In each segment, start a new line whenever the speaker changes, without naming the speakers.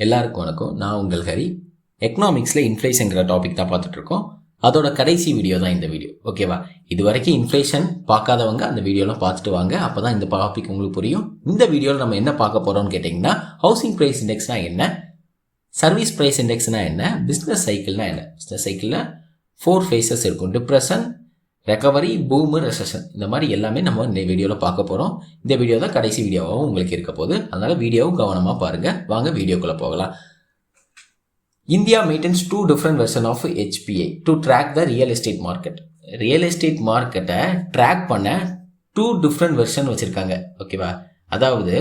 எல்லாருக்கும் வணக்கம். நான் உங்கள் ஹரி. எக்கனாமிக்ஸில் இன்ஃப்ளேஷன்ங்கிற டாபிக் தான் பார்த்துட்ருக்கோம். அதோட கடைசி வீடியோ தான் இந்த வீடியோ. ஓகேவா? இது வரைக்கும் இன்ஃப்ளேஷன் பார்க்காதவங்க அந்த வீடியோலாம் பார்த்துட்டு வாங்க. அப்போ தான் இந்த டாபிக் உங்களுக்கு புரியும். இந்த வீடியோவில் நம்ம என்ன பார்க்க போகிறோம்னு கேட்டிங்கன்னா, ஹவுசிங் ப்ரைஸ் இண்டெக்ஸ்னா என்ன, சர்வீஸ் ப்ரைஸ் இண்டெக்ஸ்னா என்ன, பிஸ்னஸ் சைக்கிள்னா என்ன. பிஸ்னஸ் சைக்கிளில் 4 ஃபேஸஸ் இருக்கும்: டிப்ரெஷன், ரெக்கவரி, பூமு, ரெசஷன். இந்த மாதிரி எல்லாமே நம்ம இந்த வீடியோவில் பார்க்க போகிறோம். இந்த வீடியோ தான் கடைசி வீடியோவாகவும் உங்களுக்கு இருக்க போகுது. அதனால் வீடியோவும் கவனமாக பாருங்கள். வாங்க வீடியோக்குள்ளே போகலாம். India maintenance 2 different version of HPI to track the real estate market. Real estate மார்க்கெட்டை ட்ராக் பண்ண 2 different version வச்சுருக்காங்க. ஓகேவா? அதாவது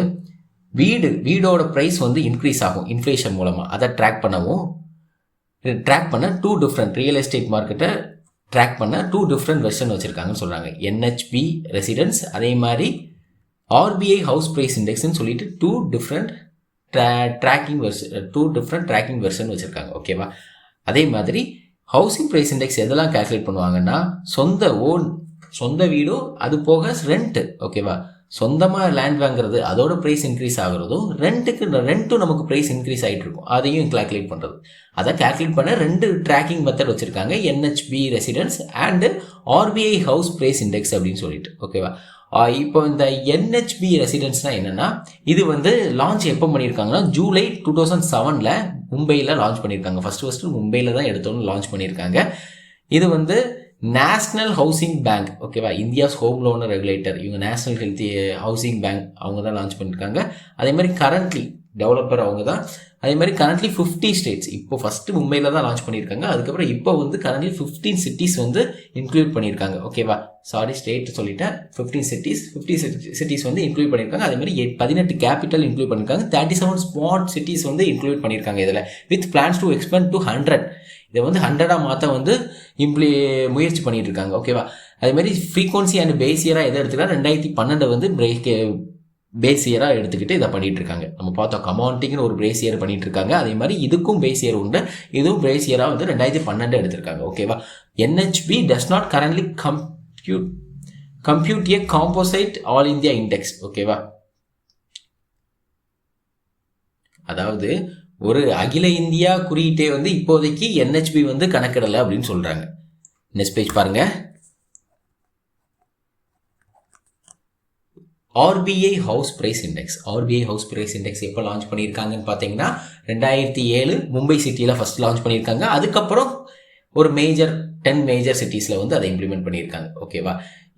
வீடோட ப்ரைஸ் வந்து இன்க்ரீஸ் ஆகும் இன்ஃப்ளேஷன் மூலமாக. அதை ட்ராக் பண்ண 2 different ரியல் எஸ்டேட் மார்க்கெட்டை ட்ராக் பண்ண 2 different வெர்ஷன் வச்சுருக்காங்கன்னு சொல்கிறாங்க. NHB ரெசிடென்ஸ், அதே மாதிரி RBI ஹவுஸ் ப்ரைஸ் இண்டெக்ஸ்ன்னு சொல்லிட்டு 2 different ட்ராக்கிங் வெர்ஷன் வச்சுருக்காங்க. ஓகேவா? அதே மாதிரி ஹவுசிங் ப்ரைஸ் இண்டெக்ஸ் எதெல்லாம் கால்குலேட் பண்ணுவாங்கன்னா, சொந்த வீடும் அது போக ரெண்ட்டு. ஓகேவா? சொந்தமாக லேண்ட் வாங்குறது அதோட ப்ரைஸ் இன்க்ரீஸ் ஆகுறதும், ரெண்ட்டும் நமக்கு ப்ரைஸ் இன்க்ரீஸ் ஆகிட்டு இருக்கும், அதையும் கால்குலேட் பண்ணுறது. அதை கால்குலேட் பண்ண 2 ட்ராக்கிங் மெத்தட் வச்சுருக்காங்க. NHB residence and RBI house price index அப்படின்னு சொல்லிட்டு. ஓகேவா? இப்போ இந்த NHB ரெசிடென்ஸ்னால் என்னென்னா, இது வந்து லான்ச் எப்போ பண்ணியிருக்காங்கன்னா, ஜூலை 2007 மும்பையில் லான்ச் பண்ணியிருக்காங்க. ஃபஸ்ட்டு மும்பையில் தான் எடுத்தோன்னு லான்ச் பண்ணியிருக்காங்க. இது வந்து நேஷ்னல் ஹவுசிங் பேங்க், ஓகேவா, இந்தியாஸ் ஹோம் லோன் ரெகுலேட்டர், இவங்க நேஷ்னல் ஹெல்த் ஹவுசிங் பேங்க் அவங்க தான் லான்ச் பண்ணியிருக்காங்க. அதே மாதிரி கரண்ட்லி டெவலப்பர் அவங்க தான். அதே மாதிரி கரண்ட்லி 50 ஸ்டேட்ஸ், இப்போ ஃபஸ்ட்டு மும்பையில் தான் லான்ச் பண்ணியிருக்காங்க. அதுக்கப்புறம் இப்போ வந்து கரண்ட்லி 15 சிட்டிஸ் வந்து இன்க்ளூட் பண்ணியிருக்காங்க. ஓகேவா? சாரி, ஸ்டேட் சொல்லிட்டேன். 50 சிட்டிஸ் வந்து இன்க்ளூட் பண்ணியிருக்காங்க. அதே மாதிரி 18 கேபிட்டல் இன்க்ளூட் பண்ணியிருக்காங்க. 37 ஸ்மார்ட் சிட்டிஸ் வந்து இன்க்ளூட் பண்ணியிருக்காங்க இதில், with plans to expand to 100. இதை வந்து 100 மாற்ற வந்து முயற்சி பண்ணிட்டு இருக்காங்க. ஓகேவா? அதே மாதிரி ஃப்ரீக்வன்சி அண்ட் பேஸ் இயராக எதை எடுத்துக்கிட்டா 2012 வந்து பேஸ் இயராக எடுத்துக்கிட்டு இதை பண்ணிட்டு இருக்காங்க. நம்ம பார்த்தோம், கமாண்டிங்னு ஒரு பேஸ் இயர் பண்ணிட்டு இருக்காங்க. அதே மாதிரி இதுக்கும் பேஸ் இயர் உண்டு. இதுவும் பேஸ் இயராக வந்து 2012 எடுத்திருக்காங்க. ஓகேவா? NHB does not currently compute a composite all India index. ஓகேவா? அதாவது ஒரு அகில இந்தியா குறியீட்டை வந்து இப்போதைக்கு NHB வந்து கணக்கிடலை அப்படின்னு சொல்றாங்க. நெக்ஸ்ட் பேஜ் பாருங்க. RBI house price index. RBI house price index எப்போ லான்ச் பண்ணியிருக்காங்கன்னு பார்த்தீங்கன்னா, 2007 மும்பை சிட்டியில் ஃபர்ஸ்ட் லான்ச் பண்ணியிருக்காங்க. அதுக்கப்புறம் ஒரு 10 மேஜர் சிட்டிஸில் வந்து அதை இம்ப்ளிமெண்ட் பண்ணியிருக்காங்க. ஓகேவா?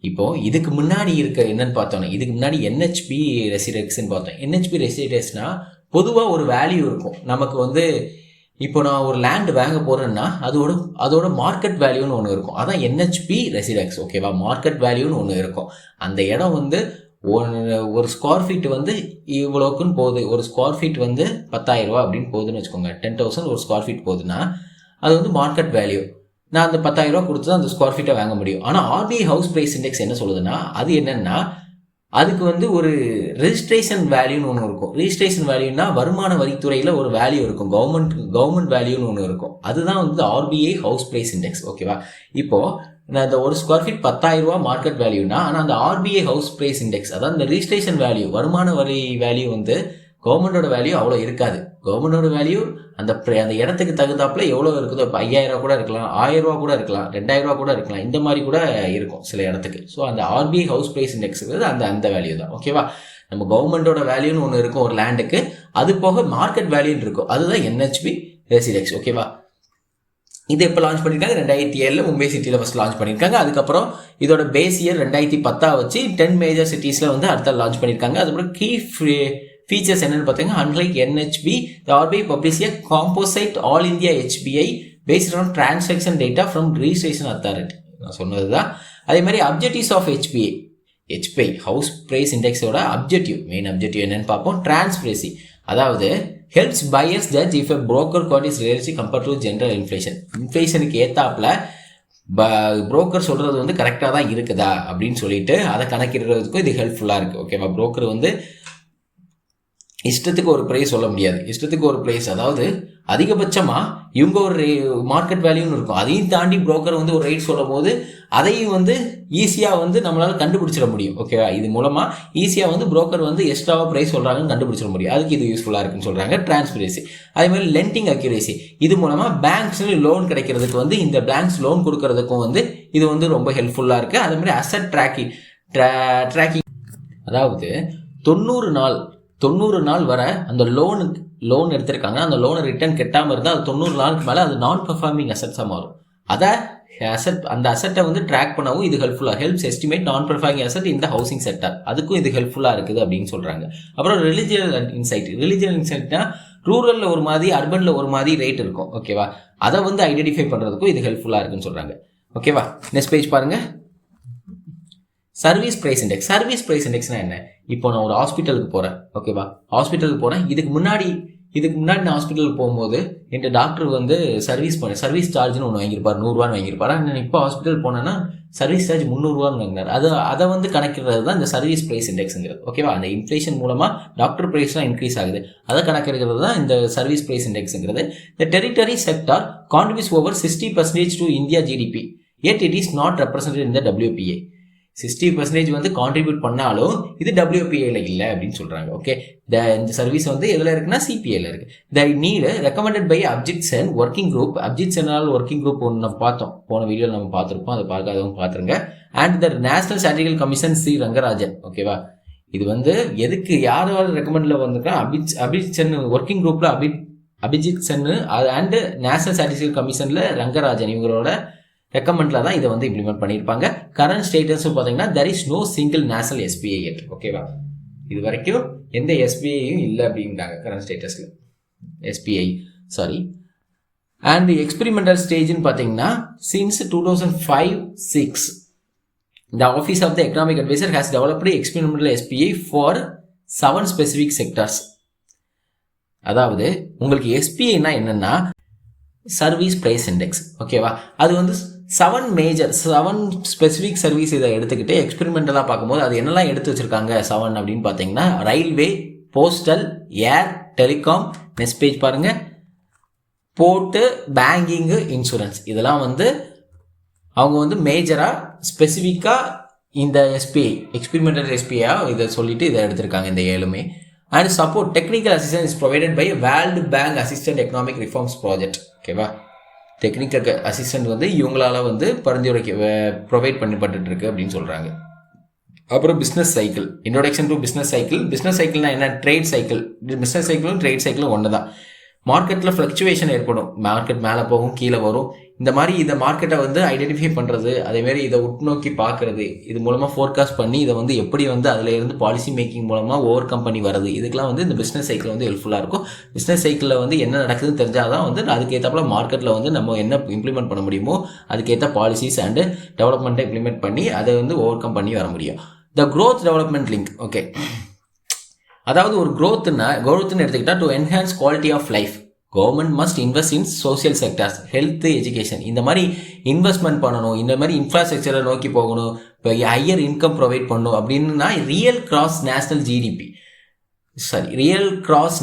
இப்போ இதுக்கு முன்னாடி என்னன்னு பார்த்தோன்னா, இதுக்கு முன்னாடி NHB ரெசிடென்ஸ்ன்னு பார்த்தோம். NHB ரெசிடென்ஸ்னா பொதுவாக ஒரு வேல்யூ இருக்கும் நமக்கு வந்து. இப்போ நான் ஒரு லேண்ட் வாங்க போகிறேன்னா அதோட மார்க்கெட் வேல்யூன்னு ஒன்று இருக்கும். அதான் NHB ரெசிடென்ஸ். ஓகேவா? மார்க்கெட் வேல்யூன்னு ஒன்று இருக்கும். அந்த இடம் வந்து ஒரு ஸ்கொயர் ஃபீட் வந்து இவ்வளோக்குன்னு போகுது. ஒரு ஸ்கொயர் ஃபீட் வந்து 10,000 ரூபா அப்படின்னு போகுதுன்னு வச்சுக்கோங்க. 10,000 ஒரு ஸ்கொயர் ஃபீட் போகுதுன்னா அது வந்து மார்க்கெட் வேல்யூ. நான் அந்த 10,000 ரூபா கொடுத்து தான் அந்த ஸ்கொயர் ஃபீட்டை வாங்க முடியும். ஆனால் RBI ஹவுஸ் ப்ரைஸ் இண்டெக்ஸ் என்ன சொல்லுதுன்னா, அது என்னன்னா, அதுக்கு வந்து ஒரு ரெஜிஸ்ட்ரேஷன் வேல்யூன்னு ஒன்று இருக்கும். ரெஜிஸ்ட்ரேஷன் வேல்யூன்னா வருமான வரித்துறையில் ஒரு வேல்யூ இருக்கும், கவர்மெண்ட் வேல்யூன்னு ஒன்று இருக்கும். அதுதான் வந்து RBI ஹவுஸ் ப்ரைஸ் இண்டெக்ஸ். ஓகேவா? இப்போ நான் இந்த ஒரு ஸ்கொயர் ஃபீட் 10,000 ரூபா மார்க்கெட் வேல்யூனா, ஆனால் அந்த RBI ஹவுஸ் ப்ரைஸ் இண்டெக்ஸ், அதாவது இந்த ரெஜிஸ்ட்ரேஷன் வேல்யூ, வருமான வரி வேல்யூ வந்து கவர்மெண்டோட வேல்யூ அவ்வளோ இருக்காது. கவர்மெண்டோட வேல்யூ அந்த இடத்துக்கு தகுந்தாப்புல எவ்வளோ இருக்குதோ, இப்போ 5,000 ரூபா கூட இருக்கலாம், 1,000 ரூபா கூட இருக்கலாம், 2,000 ரூபா கூட இருக்கலாம், இந்த மாதிரி கூட இருக்கும் சில இடத்துக்கு. ஸோ அந்த RBI ஹவுஸ் ப்ரைஸ் இண்டெக்ஸுங்கிறது அந்த வேல்யூ தான். ஓகேவா? நம்ம கவர்மெண்டோட வேல்யூன்னு ஒன்று இருக்கும் ஒரு லேண்டுக்கு, அது போக மார்க்கெட் வேல்யூன்னு இருக்கும், அதுதான் NHB ரெசிடென்ஸ். ஓகேவா? இது எப்போ லான்ச் பண்ணியிருக்காங்க? 2007 மும்பை சிட்டியில் ஃபஸ்ட் லான்ச் பண்ணியிருக்காங்க. அதுக்கப்புறம் இதோட பேஸ் இயர் 2010 வச்சு 10 மேஜர் சிட்டிஸில் வந்து அடுத்த லான்ச் பண்ணியிருக்காங்க. அதுக்கப்புறம் கீ ஃபீச்சர்ஸ் என்னென்னு பார்த்தீங்கன்னா, unlike NHB, the RBI publish a composite all India HBI based on transaction data from registration authority. நான் சொன்னது தான். அதே மாதிரி objectives of HBI house price இண்டெக்ஸோட மெயின் அப்ஜெக்டிவ் என்னன்னு பார்ப்போம். டிரான்ஸ்பரன்சி, அதாவது helps buyers judge if a broker quote is realistic compared to general inflation. இன்ஃப்ளேஷனுக்கு ஏத்தாப்புல புரோக்கர் சொல்றது வந்து கரெக்டாக தான் இருக்குதா அப்படின்னு சொல்லிட்டு அதை கணக்கிடுறதுக்கும் இது ஹெல்ப்ஃபுல்லாக இருக்குது. ஓகேவா? புரோக்கர் வந்து இஷ்டத்துக்கு ஒரு ப்ரைஸ் சொல்ல முடியாது. இஷ்டத்துக்கு ஒரு ப்ரைஸ், அதாவது அதிகபட்சமாக இவங்க ஒரு மார்க்கெட் வேல்யூன்னு இருக்கும், அதையும் தாண்டி புரோக்கர் வந்து ஒரு ரேட் சொல்லும் போது அதையும் வந்து ஈஸியாக வந்து நம்மளால் கண்டுபிடிச்சிட முடியும். ஓகேவா? இது மூலமாக ஈஸியாக வந்து புரோக்கர் வந்து எக்ஸ்ட்ராவாக ப்ரைஸ் சொல்கிறாங்கன்னு கண்டுபிடிச்சிட முடியும். அதுக்கு இது யூஸ்ஃபுல்லாக இருக்குன்னு சொல்கிறாங்க. டிரான்ஸ்பரன்சி, அதே மாதிரி லெண்டிங் அக்யூரேசி, இது மூலமாக பேங்க்ஸில் லோன் கிடைக்கிறதுக்கு வந்து இந்த பேங்க்ஸ் லோன் கொடுக்கறதுக்கும் வந்து இது வந்து ரொம்ப ஹெல்ப்ஃபுல்லாக இருக்குது. அதே மாதிரி அசட் ட்ராக்கிங், அதாவது 90 நாள் வர அந்த லோன் எடுத்திருக்காங்க, அந்த லோனை ரிட்டர்ன் கட்டாமல் இருந்தால் அது 90 நாளுக்கு மேலே அது நான் பெர்ஃபார்மிங் அசட்ஸாக மாறும். அந்த அசட்டை வந்து ட்ராக் பண்ணவும் இது ஹெல்ப்ஸ் எஸ்டிமேட் நான் பெர்ஃபார்மிங் அசட் இந்த ஹவுசிங் செக்டர், அதுக்கும் இது ஹெல்ப்ஃபுல்லாக இருக்குது அப்படின்னு சொல்கிறாங்க. அப்புறம் ரிலிஜியல் இன்சைட்னா ரூரலில் ஒரு மாதிரி, அர்பனில் ஒரு மாதிரி ரேட் இருக்கும். ஓகேவா? அதை வந்து ஐடென்டிஃபை பண்ணுறதுக்கும் இது ஹெல்ப்ஃபுல்லாக இருக்குன்னு சொல்கிறாங்க. ஓகேவா? நெக்ஸ்ட் பேஜ் பாருங்கள். சர்வீஸ் ப்ரைஸ் இண்டெக்ஸ்னா என்ன? இப்போ நான் ஒரு ஹாஸ்பிட்டலுக்கு போகிறேன். ஓகேவா? ஹாஸ்பிட்டலுக்கு போகிறேன். இதுக்கு முன்னாடி நான் ஹாஸ்பிட்டலுக்கு போகும்போது என் டாக்டர் வந்து சர்வீஸ் சார்ஜ்னு ஒன்று வாங்கியிருப்பார், 100 வாங்கியிருப்பார். நான் இப்போ ஹாஸ்பிட்டல் போனேன்னா சர்வீஸ் சார்ஜ் 300 வாங்கினார். அதை வந்து கணக்கிறது தான் இந்த சர்வீஸ் ப்ரைஸ் இண்டெக்ஸுங்கிறது. ஓகேவா? அந்த இன்ஃப்ளேஷன் மூலமாக டாக்டர் ப்ரைஸ்லாம் இன்க்ரீஸ் ஆகுது, அதை கணக்கெடுக்கிறது தான் இந்த சர்வீஸ் ப்ரைஸ் இண்டெக்ஸுங்கிறது. இந்த tertiary sector contributes over 60% to India GDP, yet it is not represented in the WPA. 60% வந்து கான்ட்ரிபியூட் பண்ணாலும் இது WPAல இல்லை அப்படின்னு சொல்கிறாங்க. ஓகே, இந்த சர்வீஸ் வந்து எதில் இருக்குன்னா சிபிஏல இருக்குது. The need recommended by Abhijit Sen working group. Abhijit சென்னால் ஒர்க்கிங் குரூப் ஒன்று நம்ம பார்த்தோம், போன வீடியோவில் நம்ம பார்த்துருப்போம், அதை பார்க்காதவங்க பார்த்துருங்க. And the national statistical commission C Rangarajan. ஓகேவா? இது வந்து எதுக்கு யாராவது ரெக்கமெண்டில் வந்திருக்கா? அபிஜித் சென் ஒர்க்கிங் குரூப்பில் Abhijit Sen and national statistical கமிஷனில் ரங்கராஜன் இவங்களோட ரெக்கமெண்டில் தான் இதை வந்து இம்ப்ளிமெண்ட் பண்ணியிருப்பாங்க. கரண்ட் ஸ்டேட்டஸ் பார்த்தீங்கன்னா there is no single national SBI yet. ஓகேவா? இது வரைக்கும் எந்த SBIயும் இல்லை அப்படிங்கிறாங்க கரண்ட் ஸ்டேட்டஸில். SBI sorry. அண்ட் எக்ஸ்பெரிமெண்டல் ஸ்டேஜ்னு பார்த்தீங்கன்னா since 2005-06 the Office of the Economic Advisor has developed experimental SBI for 7 specific sectors. அதாவது உங்களுக்கு SBIனா என்னன்னா சர்வீஸ் ப்ரைஸ் இண்டெக்ஸ். ஓகேவா? அது வந்து 7 ஸ்பெசிஃபிக் சர்வீஸ் இதை எடுத்துக்கிட்டு எக்ஸ்பெரிமெண்டலாக பார்க்கும்போது அது என்னெல்லாம் எடுத்து வச்சுருக்காங்க 7 அப்படின்னு பார்த்தீங்கன்னா ரயில்வே, போஸ்டல், ஏர், டெலிகாம், நெக்ஸ்ட் பேஜ் பாருங்கள், போர்ட்டு, பேங்கிங்கு, இன்சூரன்ஸ். இதெல்லாம் வந்து அவங்க வந்து மேஜராக ஸ்பெசிஃபிக்காக இந்த SBI எக்ஸ்பெரிமெண்டல் SBIயாக இதை சொல்லிட்டு இதை எடுத்திருக்காங்க இந்த 7மே. And support technical assistance is provided by world bank assistant economic reforms project. ஓகேவா? டெக்னிக்கல் அசிஸ்டன்ட் வந்து இவங்களால வந்து பரிந்துரைக்க ப்ரொவைட் பண்ணப்பட்டு இருக்கு அப்படின்னு சொல்கிறாங்க. அப்புறம் business cycle, introduction to business சைக்கிள்னா என்ன? Trade cycle. பிஸ்னஸ் சைக்கிளும் ட்ரேட் சைக்கிளும் ஒன்று தான். மார்க்கெட்டில் ஃப்ளக்சுவேஷன் ஏற்படும், மார்க்கெட் மேலே போகும் கீழே வரும், இந்த மாதிரி இந்த மார்க்கெட்டை வந்து ஐடென்டிஃபை பண்ணுறது, அதேமாரி இதை உட்நோக்கி பார்க்குறது, இது மூலமாக ஃபோர்காஸ்ட் பண்ணி இதை வந்து எப்படி வந்து அதில் இருந்து பாலிசி மேக்கிங் மூலமாக ஓவர் கம் பண்ணி வரது, இதுக்கெலாம் வந்து இந்த பிஸ்னஸ் சைக்கிள் வந்து ஹெல்ப்ஃபுல்லாக இருக்கும். பிஸ்னஸ் சைக்கிளில் வந்து என்ன நடக்குதுன்னு தெரிஞ்சால் தான் வந்து அதுக்கேற்றப்பல மார்க்கெட்டில் வந்து நம்ம என்ன இம்ப்ளிமெண்ட் பண்ண முடியுமோ அதுக்கேற்ற பாலிசிஸ் அண்டு டெவலப்மெண்ட்டை இம்ப்ளிமெண்ட் பண்ணி அதை வந்து ஓவர் கம் பண்ணி வர முடியும். The growth development link. Okay, அதாவது ஒரு க்ரோத்துன்னு எடுத்துக்கிட்டால் to enhance quality of life government must invest in social sectors, health, education. இந்த மாதிரி இன்வெஸ்ட்மெண்ட் பண்ணணும், இந்த மாதிரி இன்ஃப்ராஸ்ட்ரக்சரை நோக்கி போகணும், இப்போ ஹையர் இன்கம் ப்ரொவைட் பண்ணணும் அப்படின்னா real cross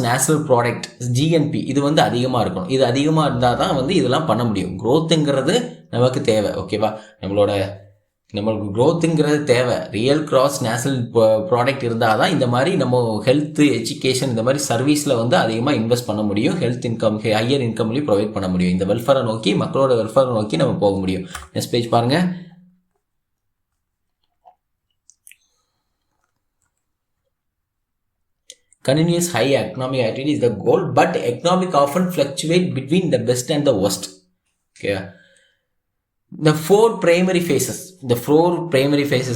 national product GNP இது வந்து அதிகமாக இருக்கணும். இது அதிகமாக இருந்தால் தான் வந்து இதெல்லாம் பண்ண முடியும். க்ரோத்துங்கிறது நமக்கு தேவை. ஓகேவா? நம்மளுக்கு க்ரோத்துங்கிறது தேவை. ரியல் கிராஸ் நேஷனல் ப்ராடக்ட் இருந்தால் தான் இந்த மாதிரி நம்ம ஹெல்த்து, எஜுகேஷன், இந்த மாதிரி சர்வீஸில் வந்து அதிகமாக இன்வெஸ்ட் பண்ண முடியும். ஹெல்த் இன்கம், ஹையர் இன்கம்லேயும் ப்ரொவைட் பண்ண முடியும். இந்த வெல்ஃபேரை நோக்கி, மக்களோட வெல்ஃபேரை நோக்கி நம்ம போக முடியும். நெக்ஸ்ட் பேஜ் பாருங்கள். Continuous high economic activity is the goal, but economic often fluctuate between the best and the worst. Okay. The four primary phases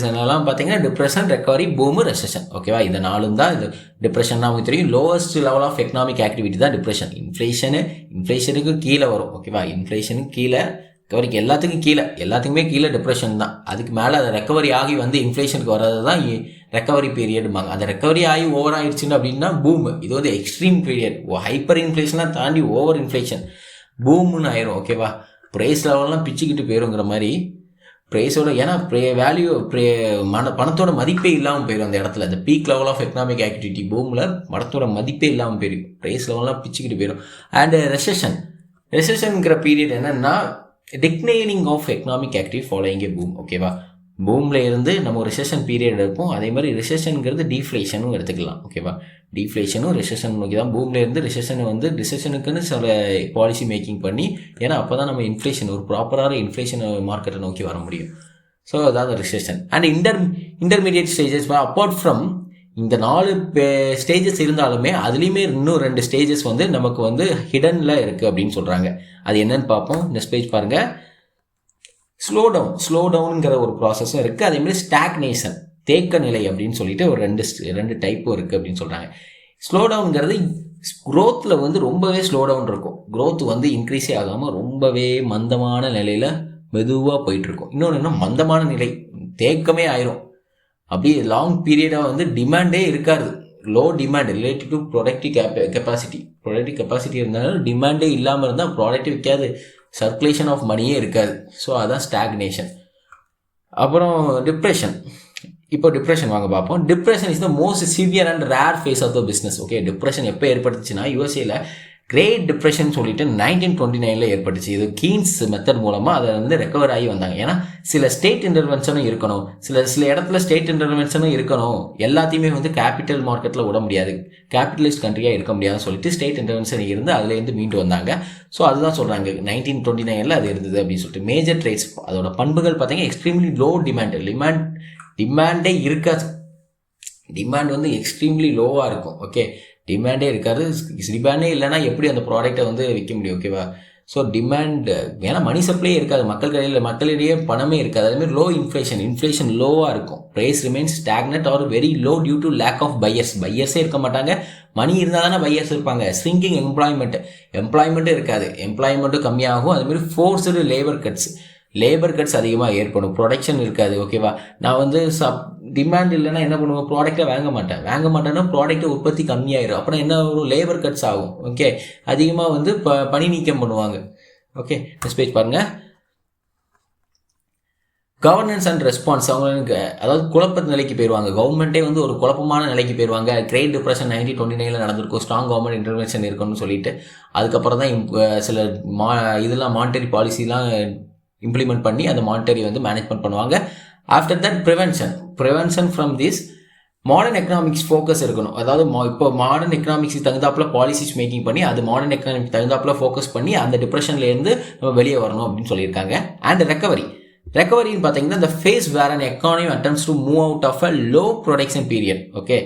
என்னெல்லாம் பார்த்தீங்கன்னா டிப்ரெஷன், ரெக்கவரி, பூமு, ரெசெஷன். ஓகேவா? இது 4 தான். இது டிப்ரெஷன் தான் நமக்கு தெரியும். Lowest level of economic activity தான் டிப்ரெஷன். இன்ஃப்ளேஷனுக்கு கீழே வரும். ஓகேவா? இன்ஃப்ளேஷனுக்கு கீழே, ரெக்கவரிக்கு எல்லாத்துக்குமே கீழே டிப்ரெஷன் தான். அதுக்கு மேலே அதை ரெக்கவரி ஆகி வந்து இன்ஃப்ளேஷனுக்கு வர்றது தான் ரெக்கவரி பீரியடுமாங்க. அந்த ரெக்கவரி ஆகி ஓவர் ஆயிடுச்சுன்னு அப்படின்னா பூமு. இது வந்து எக்ஸ்ட்ரீம் பீரியட். ஹைப்பர் இன்ஃப்ளேஷனாக தாண்டி ஓவர் இன்ஃப்ளேஷன் பூமுன்னு ஆயிரும். ஓகேவா? ப்ரைஸ் லெவல்லாம் பிச்சுக்கிட்டு போயிருங்கிற மாதிரி ப்ரைஸோட, ஏன்னா வேல்யூ பணத்தோட மதிப்பே இல்லாமல் போயிடும் அந்த இடத்துல. இந்த peak level of economic activity பூமில் பணத்தோட மதிப்பே இல்லாமல் போயிடும், ப்ரைஸ் லெவல்லாம் பிச்சுக்கிட்டு போயிடும். அண்டு ரெசெஷனுங்கிற பீரியட் என்னென்னா declining of economic activity following a boom. ஓகேவா, பூமில் இருந்து நம்ம ஒரு ரிசெஷன் பீரியட் இருக்கும். அதே மாதிரி ரிசெஷனுங்கிறது டீஃப்ளேஷனும் எடுத்துக்கலாம். ஓகேவா, டீஃப்ளேஷனும் ரிசெஷன் நோக்கி தான். பூமில் இருந்து ரிசெஷனுக்குன்னு சில பாலிசி மேக்கிங் பண்ணி, ஏன்னா அப்போ தான் நம்ம இன்ஃப்ளேஷன் ஒரு ப்ராப்பரான இன்ஃப்ளேஷன் மார்க்கெட்டை நோக்கி வர முடியும். ஸோ அதாவது recession. And intermediate stages apart from இந்த 4 ஸ்டேஜஸ் இருந்தாலுமே அதுலேயுமே இன்னும் 2 ஸ்டேஜஸ் வந்து நமக்கு வந்து ஹிடனில் இருக்குது அப்படின்னு சொல்கிறாங்க. அது என்னன்னு பார்ப்போம். நெக்ஸ்ட் பேஜ் பாருங்கள். ஸ்லோ டவுனுங்கிற ஒரு ப்ராசஸும் இருக்குது. அதேமாதிரி ஸ்டாக்னேஷன், தேக்க நிலை அப்படின்னு சொல்லிட்டு ஒரு ரெண்டு டைப்பும் இருக்குது அப்படின்னு சொல்கிறாங்க. ஸ்லோ டவுனுங்கிறது க்ரோத்தில் வந்து ரொம்பவே ஸ்லோ டவுன் இருக்கும். க்ரோத் வந்து இன்க்ரீஸே ஆகாமல் ரொம்பவே மந்தமான நிலையில் மெதுவாக போயிட்டுருக்கும். இன்னொன்று என்ன, மந்தமான நிலை, தேக்கமே ஆயிரும். அப்படியே லாங் பீரியடாக வந்து டிமாண்டே இருக்காது. Low demand relative to productive capacity இருந்தாலும் டிமாண்டே இல்லாமல் இருந்தால் ப்ராடக்ட் விற்காது, சர்க்குலேஷன் ஆஃப் மணியே இருக்காது. ஸோ அதான் ஸ்டாக்னேஷன். அப்புறம் டிப்ரெஷன். இப்போ டிப்ரெஷன் வாங்க பார்ப்போம். Depression is the most severe and rare phase of the business. Okay, depression எப்போ ஏற்பட்டுச்சுன்னா யூஎஸ்ஏல கிரேட் டிப்ரெஷன் சொல்லிட்டு 1929 ஏற்பட்டுச்சு. இது கீன்ஸ் மெத்தட் மூலமாக அதை வந்து ரெக்கவர் ஆகி வந்தாங்க. ஏன்னா சில ஸ்டேட் இன்டர்வென்ஷனும் இருக்கணும், சில இடத்துல ஸ்டேட் இன்டர்வென்ஷனும் இருக்கணும். எல்லாத்தையுமே வந்து கேபிட்டல் மார்க்கெட்டில் விட முடியாது, கேபிட்டலிஸ்ட் கண்ட்ரியாக இருக்க முடியாதுன்னு சொல்லிட்டு ஸ்டேட் இன்டர்வென்ஷன் இருந்து அதுலேருந்து மீண்டு வந்தாங்க. ஸோ அதுதான் சொல்கிறாங்க 1929 அது இருந்தது அப்படின்னு சொல்லிட்டு. மேஜர் ட்ரேட்ஸ், அதோட பண்புகள் பார்த்தீங்கன்னா எக்ஸ்ட்ரீம்லி லோ டிமாண்டே இருக்காது. டிமாண்ட் வந்து எக்ஸ்ட்ரீம்லி லோவாக இருக்கும். ஓகே, டிமாண்டே இருக்காது. டிமாண்டே இல்லைன்னா எப்படி அந்த ப்ராடக்டை வந்து விற்க முடியும்? ஓகேவா, ஸோ டிமாண்ட், ஏன்னா மணி சப்ளையே இருக்காது, மக்களிடையே பணமே இருக்காது. அதேமாதிரி லோ இன்ஃப்ளேஷன் லோவாக இருக்கும். Price remains stagnant or very low due to lag of பையர்ஸே இருக்க மாட்டாங்க. மணி இருந்தால் தானே பையர்ஸ் இருப்பாங்க. ஸ்ரிங்கிங் எம்ப்ளாய்மெண்ட்டும் இருக்காது, எம்ப்ளாய்மெண்ட்டும் கம்மியாகும். அதுமாதிரி ஃபோர்ஸ்டு லேபர் கட்ஸ் அதிகமாக ஏற்படும். ப்ரொடக்ஷன் இருக்காது. ஓகேவா, நான் வந்து டிமாண்ட் இல்லைன்னா என்ன பண்ணுவோம், ப்ராடக்டை வாங்க மாட்டேன்னா ப்ராடக்ட்டை உற்பத்தி கம்மியாயிடும். அப்புறம் என்ன ஒரு லேபர் கட்ஸ் ஆகும். ஓகே, அதிகமாக வந்து பணி நீக்கம் பண்ணுவாங்க. ஓகே, நெக்ஸ்ட் பேஜ் பாருங்கள். கவர்னன்ஸ் அண்ட் ரெஸ்பான்ஸ், அவங்களுக்கு அதாவது குழப்ப நிலைக்கு போயிடுவாங்க. கவர்மெண்ட்டே வந்து ஒரு குழப்பமான நிலைக்கு போயிடுவாங்க. கிரேட் டிப்ரெஷன் 1929 நடந்திருக்கும். ஸ்ட்ராங் கவர்மெண்ட் இன்டர்வென்ஷன் இருக்கணும்னு சொல்லிட்டு அதுக்கப்புறம் தான் சில இதெல்லாம் மானிட்டரி பாலிசிலாம் இம்ப்ளிமெண்ட் பண்ணி அந்த மானிட்டரி வந்து மேனேஜ்மெண்ட் பண்ணுவாங்க. After that prevention from this modern economics focus இருக்கணும். அதாவது இப்போ மாடர்ன் எக்கனாமிக்ஸ் தகுந்தாப்பில் பாலிசிஸ் மேக்கிங் பண்ணி அது மாடர்ன் எக்கனாமிக்ஸ் தகுந்தாப்பில் ஃபோக்கஸ் பண்ணி அந்த டிப்ரெஷன்லேருந்து நம்ம வெளியே வரணும் அப்படின்னு சொல்லியிருக்காங்க. அண்ட் ரெக்கவரின்னு பார்த்தீங்கன்னா இந்த phase where and economy attempts to move out of a low production period. Okay,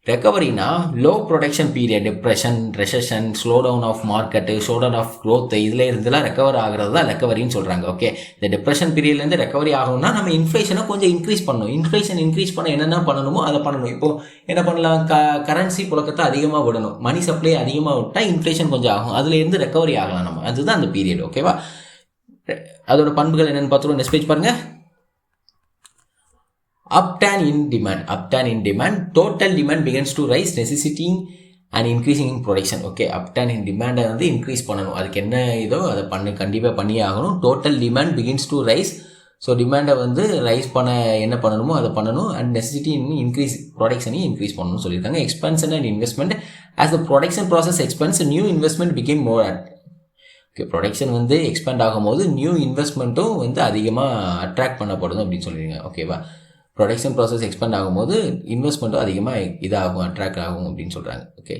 ரெக்கவரினா low production period, depression, recession, slow down of market, slow down of growth, இதில் இருந்துலாம் ரெக்கவர் ஆகிறது தான் ரெக்கவரின்னு சொல்கிறாங்க. ஓகே, இந்த டிப்ரெஷன் பீரியட்லேருந்து ரெக்கவரி ஆகணும்னா நம்ம இன்ஃப்ளேஷனை கொஞ்சம் இன்க்ரீஸ் பண்ணணும். இன்க்ரீஸ் பண்ண என்னென்ன பண்ணணுமோ அதை பண்ணணும். இப்போது என்ன பண்ணலாம், கரன்சி புழக்கத்தை அதிகமாக விடணும், மணி சப்ளை அதிகமாக விட்டால் இன்ஃப்ளேஷன் கொஞ்சம் ஆகும், அதுலேருந்து ரெக்கவரி ஆகலாம் நம்ம. அதுதான் அந்த பீரியட். ஓகேவா, அதோட பண்புகள் என்னென்னு பார்த்துருவோம். நெக்ஸ்ட் பேஜ் பாருங்கள். Upturn in demand, total demand begins to rise, necessitating and increasing in production. Okay, upturn in demand வந்து இன்க்ரீஸ் பண்ணணும். அதுக்கு என்ன இதோ அதை கண்டிப்பாக பண்ணியே ஆகணும். Total demand begins to rise. So டிமாண்டை வந்து ரைஸ் பண்ண என்ன பண்ணணுமோ அதை பண்ணணும். அண்ட் நெசசிட்டி இன்க்ரீஸ், ப்ரொடக்ஷனையும் இன்க்ரீஸ் பண்ணணும்னு சொல்லியிருக்காங்க. Expansion and investment, as the production process expands new investment became more. Okay, ப்ரொடக்ஷன் வந்து எக்ஸ்பேண்ட் ஆகும்போது நியூ இன்வெஸ்ட்மெண்ட்டும் வந்து அதிகமாக அட்ராக்ட் பண்ணப்படும் அப்படின்னு சொல்லிடுங்க. ஓகேவா, ப்ரொடக்ஷன் ப்ராசஸ் எக்ஸ்பேண்ட் ஆகும்போது இன்வெஸ்ட்மெண்ட்டும் அதிகமாக இதாகும், அட்ராக்ட் ஆகும் அப்படின்னு சொல்கிறாங்க. ஓகே,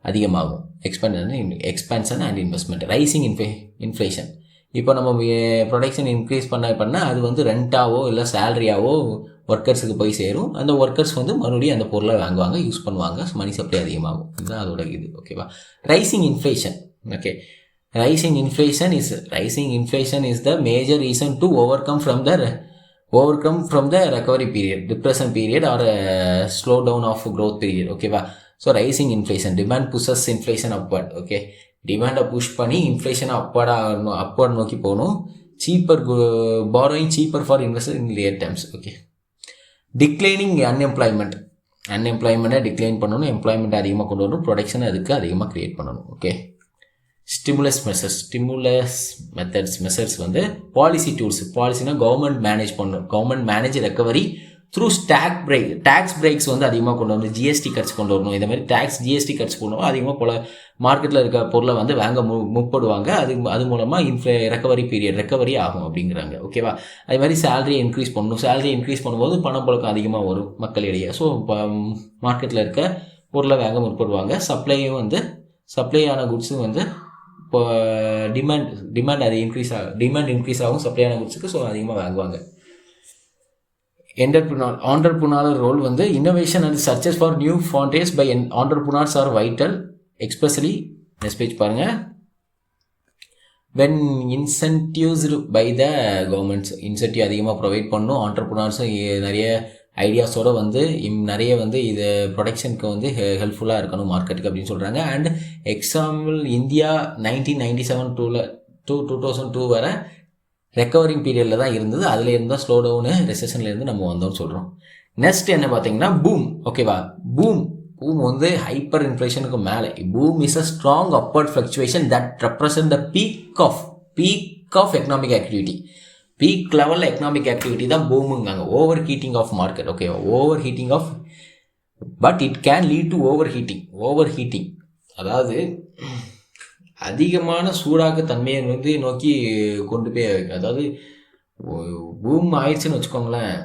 அதிகமாகும். எக்ஸ்பென்ஷன் அண்ட் இன்வெஸ்ட்மெண்ட். ரைசிங் இன்ஃப்ளேஷன், இப்போ நம்ம ப்ரொடக்ஷன் இன்க்ரீஸ் பண்ண அது வந்து ரெண்ட்டாவோ இல்லை சேலரியாவோ ஒர்க்கர்ஸுக்கு போய் சேரும். அந்த ஒர்க்கர்ஸ் வந்து மறுபடியும் அந்த பொருளை வாங்குவாங்க, யூஸ் பண்ணுவாங்க, மணி சப்ளை அதிகமாகும். இதுதான் அதோட இது. ஓகேவா, rising inflation. Okay, rising inflation is the major reason to overcome from the recovery period, depression period or a slowdown of growth period. ஓகேவா, so rising inflation, demand pushes inflation upward. Okay, டிமாண்டை push பண்ணி இன்ஃப்ளேஷனை upward நோக்கி போகணும். Cheaper for investor in real times. Okay, declining அன்எம்ப்ளாய்மெண்ட்டை decline பண்ணணும், employment அதிகமாக கொண்டு வரணும், ப்ரொடக்ஷனை அதுக்கு அதிகமாக க்ரியேட் பண்ணணும். ஓகே, ஸ்டிமுலஸ் மெத்தட்ஸ் வந்து பாலிசி டூல்ஸ். பாலிசினா கவர்மெண்ட் மேனேஜ் பண்ணும். Government manage recovery through tax breaks வந்து அதிகமாக கொண்டு வரணும். ஜிஎஸ்டி கட்ஸ் கொண்டு வரணும். இந்த மாதிரி ஜிஎஸ்டி கட்ஸ் கொண்டு வரணும். அதிகமாக போல மார்க்கெட்டில் இருக்க பொருளை வந்து வாங்க முற்படுவாங்க. அது மூலமாக ரெக்கவரி ரெக்கவரி ஆகும் அப்படிங்கிறாங்க. ஓகேவா? அதே மாதிரி சேலரி இன்க்ரீஸ் பண்ணணும். சேலரி இன்க்ரீஸ் பண்ணும்போது பணப்புழக்கம் அதிகமாக வரும் மக்களிடையே. ஸோ மார்க்கெட்டில் இருக்க பொருளை வாங்க முற்படுவாங்க. சப்ளை ஆன குட்ஸும் வந்து இப்போ டிமாண்ட் அது இன்க்ரீஸ் ஆகும் சப்ளை ஆன குட்ஸுக்கு. ஸோ அதிகமாக வாங்குவாங்க. entrepreneurial ரோல் வந்து innovation and searches for new frontiers by entrepreneurs are vital, especially next page பாருங்க. when incentivized by the governments, incentive அதிகமாக ப்ரொவைட் பண்ணும். ஆண்டர்பிரினர்ஸும் நிறைய ஐடியாஸோட வந்து நிறைய வந்து இது ப்ரொடக்ஷனுக்கு வந்து ஹெல்ப்ஃபுல்லாக இருக்கணும் மார்க்கெட்டுக்கு அப்படின்னு சொல்கிறாங்க. அண்ட் எக்ஸாம்பிள் இந்தியா 1997 to 2002 வரை ரெக்கவரிங் பீரியடில் தான் இருந்தது. அதில் இருந்தால் ஸ்லோ டவுனு ரெசஷன்லேருந்து நம்ம வந்தோம்னு சொல்கிறோம். நெக்ஸ்ட் என்ன பார்த்தீங்கன்னா பூம். ஓகேவா? பூம் வந்து ஹைப்பர் இன்ஃப்ளேஷனுக்கு மேலே. Boom is a strong upward fluctuation that represent the peak of economic activity. Peak லெவலில் எக்கனாமிக் ஆக்டிவிட்டி தான் பூமுங்காங்க. Overheating of market. ஓகேவா? Overheating of but it can lead to overheating அதாவது அதிகமான சூடாக்க தன்மையை வந்து நோக்கி கொண்டு போய், அதாவது பூம் ஆயிடுச்சுன்னு வச்சுக்கோங்களேன்,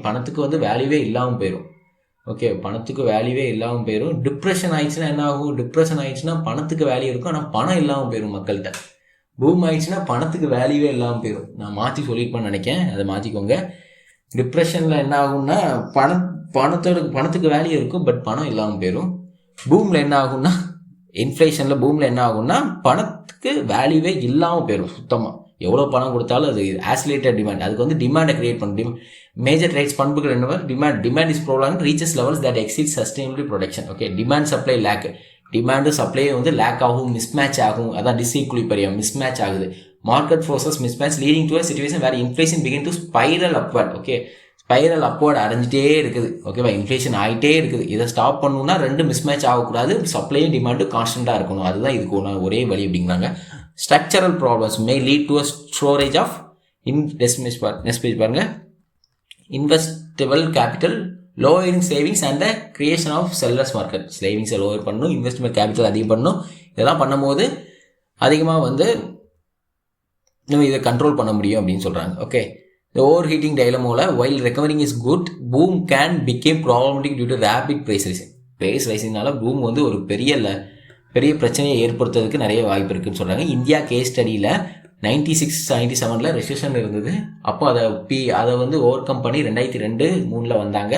பணத்துக்கு வந்து வேல்யூவே இல்லாமல் போயிடும். ஓகே, பணத்துக்கு வேல்யூவே இல்லாமல் போயிடும். டிப்ரெஷன் ஆயிடுச்சுன்னா என்ன ஆகும்? டிப்ரெஷன் ஆயிடுச்சுன்னா பணத்துக்கு வேல்யூ இருக்கும், ஆனால் பணம் இல்லாமல் போயிடும் மக்கள்கிட்ட. பூம் ஆயிடுச்சுன்னா பணத்துக்கு வேல்யூவே இல்லாமல் போயிடும். நான் மாற்றி சொல்லியிருப்பேன்னு நினைக்கிறேன், அதை மாற்றிக்கோங்க. டிப்ரெஷனில் என்ன ஆகும்னா பணத்துக்கு வேல்யூ இருக்கும், பட் பணம் இல்லாமல் போயிடும். பூமில் என்ன ஆகும்னா, இன்ஃப்ளேஷனில் பூமில் என்ன ஆகும்னா பணத்துக்கு வேல்யூவே இல்லாமல் போயிடும் சுத்தமாக. எவ்வளோ பணம் கொடுத்தாலும் அது ஆசிலேட்டட் டிமாண்ட். அதுக்கு வந்து டிமாண்டை கிரியேட் பண்ணும். மேஜர் ட்ரேட்ஸ் பண்புகள் என்னவா? Demand is prolong reaches levels that exceed sustainability production. Okay, demand supply lag. Demand சப்ளையை வந்து லேக் ஆகும், மிஸ்மேட்ச் ஆகும். அதான் டிஸ்இக்விலிபிரியம், மிஸ்மேட்ச் ஆகுது. Market forces mismatch leading to a situation where inflation begin to spiral upward. Okay, spiral upward அடைஞ்சிட்டே இருக்குது. ஓகேவா? Inflation ஆகிட்டே இருக்குது. இதை ஸ்டாப் பண்ணணும்னா ரெண்டு மிஸ்மேட்ச் ஆகக்கூடாது, சப்ளையும் டிமாண்டும் கான்ஸ்டண்ட்டாக இருக்கணும். அதுதான் இதுக்கு ஒரே வழி அப்படிங்கிறாங்க. Structural problems may lead to a storage of next page பாருங்க. Investable capital, lowering savings and the creation of sellers market. சேவிங்ஸை லோவர் பண்ணணும், இன்வெஸ்ட்மெண்ட் கேபிட்டல் அதிகம் பண்ணணும். இதெல்லாம் பண்ணும்போது அதிகமாக வந்து நம்ம இதை கண்ட்ரோல் பண்ண முடியும் அப்படின்னு சொல்கிறாங்க. Okay, the overheating dilemma, while recovering is good, boom can become problematic due to rapid price risingனால boom வந்து ஒரு பெரிய பிரச்சனையை ஏற்படுத்துறதுக்கு நிறைய வாய்ப்பு இருக்குன்னு சொல்கிறாங்க. இந்தியா கேஸ் ஸ்டடியில் 96-97 ரெசிஷன் இருந்தது. அப்போ அதை வந்து ஓவர் கம் பண்ணி 2002-03 வந்தாங்க.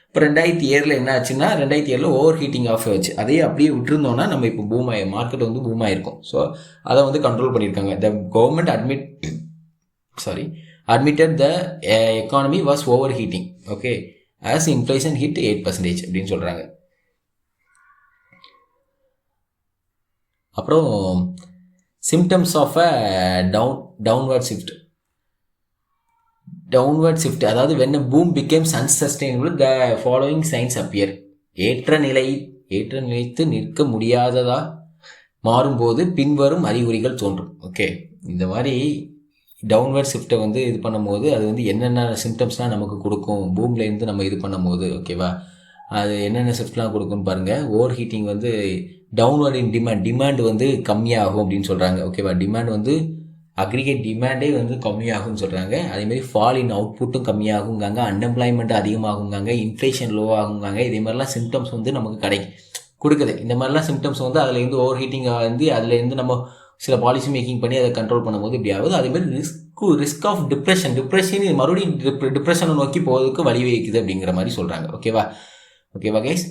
இப்போ 2007 என்ன ஆச்சுன்னா, 2007 ஓவர் ஹீட்டிங் ஆஃப் ஆச்சு. அதையே அப்படியே விட்டுருந்தோன்னா நம்ம இப்போ மார்க்கெட் வந்து பூம் ஆயிருக்கும். ஸோ அதை வந்து கண்ட்ரோல் பண்ணியிருக்காங்க. The government admitted the economy was overheating, okay, as inflation hit 8% அப்படின்னு சொல்கிறாங்க. அப்புறம் symptoms of a downward shift, அதாவது when a boom becomes unsustainable, the following signs appear. ஏற்ற நிலைத்து நிற்க முடியாததா மாறும்போது பின்வரும் அறிகுறிகள் தோன்றும். ஓகே, இந்த மாதிரி டவுன்வர்ட் ஷிஃப்ட்டை வந்து இது பண்ணும்போது அது வந்து என்னென்ன சிம்டம்ஸ்லாம் நமக்கு கொடுக்கும் பூம்லேருந்து நம்ம இது பண்ணும்போது. ஓகேவா? அது என்னென்ன ஷிஃப்ட்லாம் கொடுக்குன்னு பாருங்கள். ஓவர் ஹீட்டிங் வந்து டவுன்வர்ட் இன் டிமாண்ட் வந்து கம்மியாகும் அப்படின்னு சொல்கிறாங்க. ஓகேவா? டிமாண்ட் வந்து அக்ரிகேட் டிமாண்டே வந்து கம்மியாகும்னு சொல்கிறாங்க. அதேமாதிரி ஃபால் இன் அவுட்புட்டும் கம்மியாகுங்காங்க, அன்எம்ப்ளாய்மெண்ட் அதிகமாகுங்காங்க, இன்ஃப்ளேஷன் லோ ஆகுங்காங்க. இதே மாதிரிலாம் சிம்டம்ஸ் வந்து நமக்கு கொடுக்குது. இந்த மாதிரிலாம் சிம்டம்ஸ் வந்து அதுலேருந்து ஓவர் ஹீட்டிங் வந்து அதுலேருந்து நம்ம சில பாலிசி மேக்கிங் பண்ணி அதை கண்ட்ரோல் பண்ணும்போது இப்படி ஆகுது. அதேமாதிரி ரிஸ்க் ஆஃப் டிப்ரெஷன் மறுபடியும் டிப்ரெஷனை நோக்கி போகிறதுக்கு வழி வைக்குது அப்படிங்கிற மாதிரி சொல்கிறாங்க. ஓகேவா கைஸ்?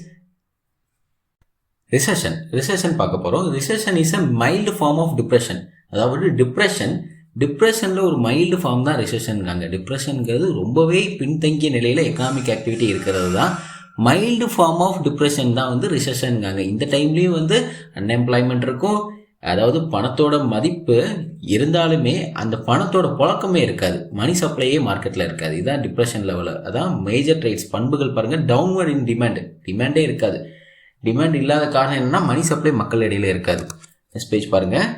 ரிசெஷன் பார்க்க போகிறோம். Recession is a mild form of depression. அதாவது டிப்ரெஷனில் ஒரு மைல்டு ஃபார்ம் தான் ரிசெஷனுங்காங்க. டிப்ரெஷனுங்கிறது ரொம்பவே பின்தங்கிய நிலையில் எக்கனாமிக் ஆக்டிவிட்டி இருக்கிறது தான். மைல்டு ஃபார்ம் ஆஃப் டிப்ரெஷன் தான் வந்து ரிசெஷனுங்காங்க. இந்த டைம்லேயும் வந்து அன்எம்ப்ளாய்மெண்ட் இருக்கும். அதாவது பணத்தோட மதிப்பு இருந்தாலுமே அந்த பணத்தோட புழக்கமே இருக்காது, மணி சப்ளையே மார்க்கெட்டில் இருக்காது. இதுதான் டிப்ரெஷன் லெவலில். அதான் மேஜர் ட்ரேட்ஸ் பண்புகள் பாருங்கள். டவுன்வர்ட் இன் டிமாண்டே இருக்காது. டிமாண்ட் இல்லாத காரணம் என்னன்னா மணி சப்ளை மக்கள் இடையில இருக்காது. நெக்ஸ்ட் பேஜ் பாருங்கள்.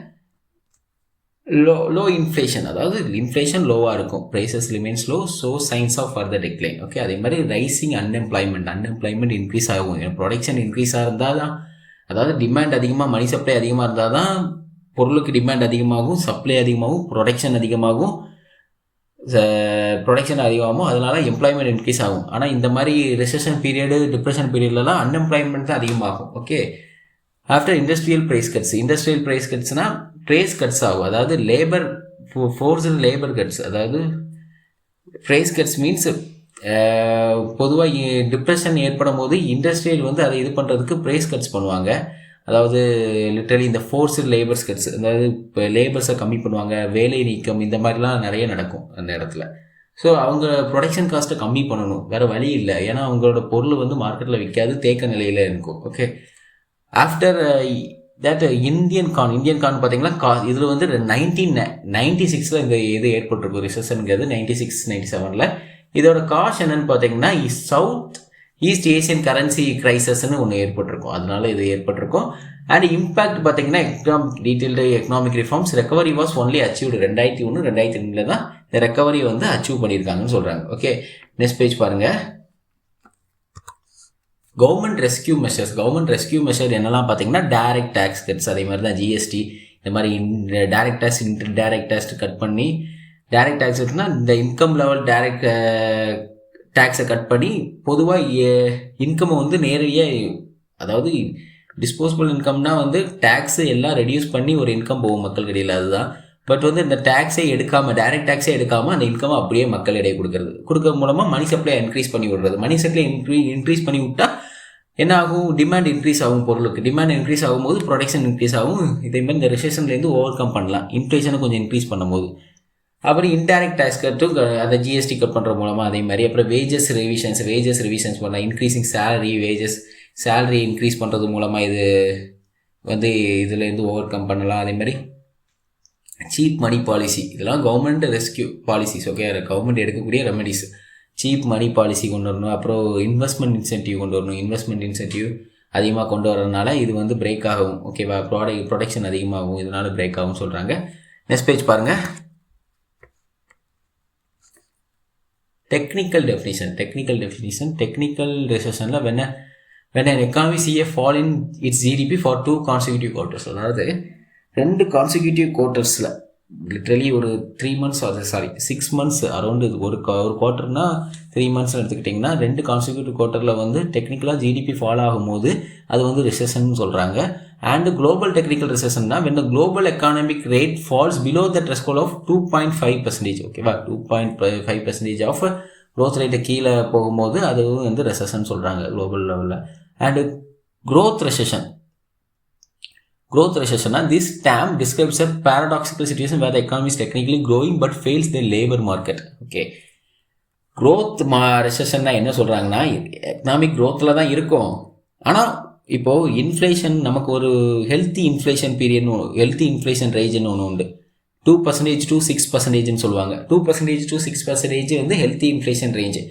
லோ இன்ஃப்ளேஷன், அதாவது இன்ஃப்ளேஷன் லோவாக இருக்கும், prices remains low, so signs of further decline. Okay, அதே மாதிரி ரைசிங் அன்எம்ப்ளாய்மெண்ட் இன்க்ரீஸ் ஆகும். ப்ரொடக்ஷன் இன்க்ரீஸாக இருந்தால் தான், அதாவது டிமாண்ட் அதிகமாக, மணி சப்ளை அதிகமாக இருந்தால் தான் பொருளுக்கு டிமாண்ட் அதிகமாகும், சப்ளை அதிகமாகும், ப்ரொடக்ஷன் அதிகமாகும், அதனால எம்ப்ளாய்மெண்ட் இன்க்ரீஸ் ஆகும். ஆனால் இந்த மாதிரி ரிசெஷன் பீரியடு, டிப்ரெஷன் பீரியட்லலாம் அன்எம்ப்ளாய்மெண்ட் தான் அதிகமாகும். ஓகே, ஆஃப்டர் இண்டஸ்ட்ரியல் ப்ரைஸ் கட்ஸ்னால் ப்ரைஸ் கட்ஸ் ஆகும், அதாவது லேபர் ஃபோர்ஸில் லேபர் கட்ஸ், அதாவது ப்ரைஸ் கட்ஸ் மீன்ஸ் பொதுவாக டிப்ரெஷன் ஏற்படும் போது இண்டஸ்ட்ரியல் வந்து அதை இது பண்ணுறதுக்கு ப்ரைஸ் கட்ஸ் பண்ணுவாங்க. அதாவது லிட்டரலி இந்த ஃபோர்ஸில் லேபர்ஸ் கட்ஸ், அதாவது இப்போ லேபர்ஸை கம்மி பண்ணுவாங்க, வேலை நீக்கம், இந்த மாதிரிலாம் நிறைய நடக்கும் அந்த இடத்துல. ஸோ அவங்க ப்ரொடக்ஷன் காஸ்ட்டை கம்மி பண்ணணும், வேறு வழி இல்லை. ஏன்னா அவங்களோட பொருள் வந்து மார்க்கெட்டில் விற்காது, தேக்க நிலையில் இருக்கும். ஓகே, ஆஃப்டர் தட் இந்தியன் கான் பார்த்தீங்கன்னா இதில் வந்து 1996 இந்த இது ஏற்பட்டிருக்கும் ரிசெஷனுங்கிறது, 96-97. இதோட காஸ் என்னன்னு பார்த்தீங்கன்னா சவுத் ஈஸ்ட் ஏசியன் கரன்சி கிரைசஸ்ன்னு ஒன்று ஏற்பட்டிருக்கும், அதனால இது ஏற்பட்டிருக்கும். அண்ட் இம்பேக்ட் பார்த்தீங்கன்னா detailed economic reforms recovery was only achieved 2001-2002 தான் இந்த ரெக்கவரி வந்து அச்சீவ் பண்ணியிருக்காங்கன்னு சொல்கிறாங்க. ஓகே, நெக்ஸ்ட் பேஜ் பாருங்கள். கவர்மெண்ட் ரெஸ்கியூ மெஷர் என்னெல்லாம் பார்த்தீங்கன்னா டைரக்ட் டேக்ஸ் கட்ஸ், அதே மாதிரி தான் ஜிஎஸ்டி, இந்த மாதிரி direct tax, indirect tax cut பண்ணி, டைரக்ட் டேக்ஸ் இருக்குன்னா இந்த இன்கம் லெவல் டைரக்ட் டேக்ஸை கட் பண்ணி பொதுவாக இன்கம்மை வந்து நேரடியாக, அதாவது டிஸ்போசபிள் இன்கம்னா வந்து டேக்ஸு எல்லாம் ரெடியூஸ் பண்ணி ஒரு இன்கம் போகும் மக்கள் இடையில், அதுதான். பட் வந்து இந்த டேக்ஸை எடுக்காமல், டைரக்ட் டேக்ஸே எடுக்காமல் அந்த இன்கம்மை அப்படியே மக்கள் இடையே கொடுக்கறது மூலமாக மணி சப்ளை இன்க்ரீஸ் பண்ணி விடுறது. மணி சப்ளை இன்க்ரீஸ் பண்ணி விட்டால் என்ன ஆகும், டிமாண்ட் இன்க்ரீஸ் ஆகும், பொருளுக்கு டிமாண்ட் இன்க்ரீஸ் ஆகும்போது ப்ரொடக்ஷன் இன்க்ரீஸ் ஆகும். இதேமாதிரி இந்த ரெசெஷன்லேருந்து ஓவர் கம் பண்ணலாம், இன்ஃப்ளேஷனை கொஞ்சம் இன்க்ரீஸ் பண்ணும்போது. அப்புறம் இன்டைரக்ட் டேக்ஸ் கட்டும் அதை ஜிஎஸ்டி கட் பண்ணுற மூலமாக, அதே மாதிரி அப்புறம் வேஜஸ் ரிவிஷன்ஸ் பண்ணலாம், இன்க்ரீஸிங் சேலரி இன்க்ரீஸ் பண்ணுறது மூலமாக இது வந்து இதுலேருந்து ஓவர் கம் பண்ணலாம். அதே மாதிரி சீப் மணி பாலிசி, இதெல்லாம் government rescue policies. Okay, government எடுக்கக்கூடிய ரெமெடிஸ். சீப் மணி பாலிசி கொண்டு வரணும், அப்புறம் இன்வெஸ்ட்மெண்ட் இன்சென்டிவ் கொண்டு வரணும். இன்வெஸ்ட்மெண்ட் இன்சென்டிவ் அதிகமாக கொண்டு வரதுனால இது வந்து பிரேக் ஆகும். ஓகேவா, ப்ரொடக்ஷன் அதிகமாகும், இதனால பிரேக் ஆகும் சொல்கிறாங்க. நெக்ஸ்ட் பேஜ் பாருங்கள். டெக்னிக்கல் ரெசெஷனில் when an economy see a fall in its GDP for 2 consecutive quarters, அதாவது 2 consecutive quartersல லிட்ரலி ஒரு 6 months அரௌண்ட், ஒரு குவார்ட்டர்னா 3 months எடுத்துக்கிட்டிங்கன்னா 2 கான்சிக்யூட்டிவ் குவார்ட்டரில் வந்து டெக்னிக்கலாக ஜிடிபி ஃபால் ஆகும்போது அது வந்து ரிசெஷன் சொல்கிறாங்க. அண்ட் குளோபல் டெக்னிக்கல் ரிசெஷன்னா when the global economic rate falls below the threshold of 2.5%, ஓகேவா, 2.5% ஆஃப் க்ரோத் ரேட்டு கீழே போகும்போது அதுவும் வந்து ரெசெஷன் சொல்கிறாங்க குளோபல் லெவலில். And growth recession, this term describes a paradoxical situation where the economy is technically growing but fails the labor market. Okay, growth recession என்ன சொல்கிறாங்கன்னா economic க்ரோத்தில் தான் இருக்கும், ஆனால் இப்போது இன்ஃப்ளேஷன் நமக்கு ஒரு ஹெல்த்தி இன்ஃப்ளேஷன் ரேஞ்சுன்னு ஒன்று உண்டு. 2% to 6% சொல்லுவாங்க. 2% to 6% வந்து ஹெல்த்தி இன்ஃப்ளேஷன் ரேஞ்சு.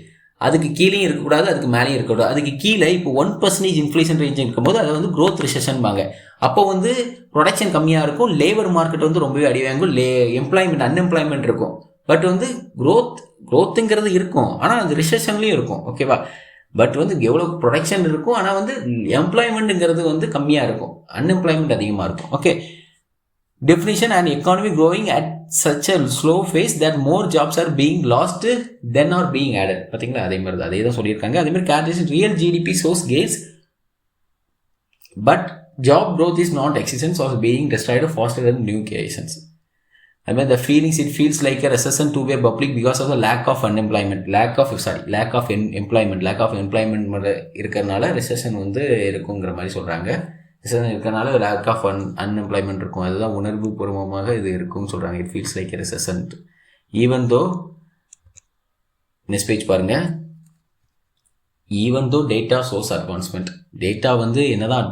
அதுக்கு கீழேயும் இருக்கக்கூடாது, அதுக்கு மேலேயும் இருக்கக்கூடாது. அதுக்கு கீழே இப்போ 1% இன்ஃப்ளேஷன் ரேஞ்ச் இருக்கும்போது அதை வந்து க்ரோத் ரிசெஷன்பாங்க. அப்போ வந்து ப்ரொடக்ஷன் கம்மியாக இருக்கும், லேபர் மார்க்கெட் வந்து ரொம்பவே அடிவாங்கும், அன்எம்ப்ளாய்மெண்ட் இருக்கும். பட் வந்து க்ரோத்துங்கிறது இருக்கும், ஆனால் அது ரிசெஷன்லேயும் இருக்கும். ஓகேவா, பட் வந்து எவ்வளோ ப்ரொடக்ஷன் இருக்கும், ஆனால் வந்து எம்ப்ளாய்மெண்ட்டுங்கிறது வந்து கம்மியாக இருக்கும், அன்எம்ப்ளாய்மெண்ட் அதிகமாக இருக்கும். Okay, definition and economy growing at such a slow pace that more jobs are being lost than are being added. பார்த்தீங்களா, அதே தான் சொல்லியிருக்காங்க. அதே மாதிரி characterization real GDP shows gains but job growth is not existence or being destroyed faster than new creations. I mean the feelings, it feels like a recession to be public because of the lack of employment இருக்கிறனால recession வந்து இருக்குங்கிற மாதிரி சொல்கிறாங்க. இருக்கனால lack of unemployment இருக்கும், அதுதான் உணர்வு பூர்வமாக இது இருக்கும்னு சொல்கிறாங்க. It feels like a recession even though. Next page பாருங்கள். Even though data source advancement, data வந்து என்னதான்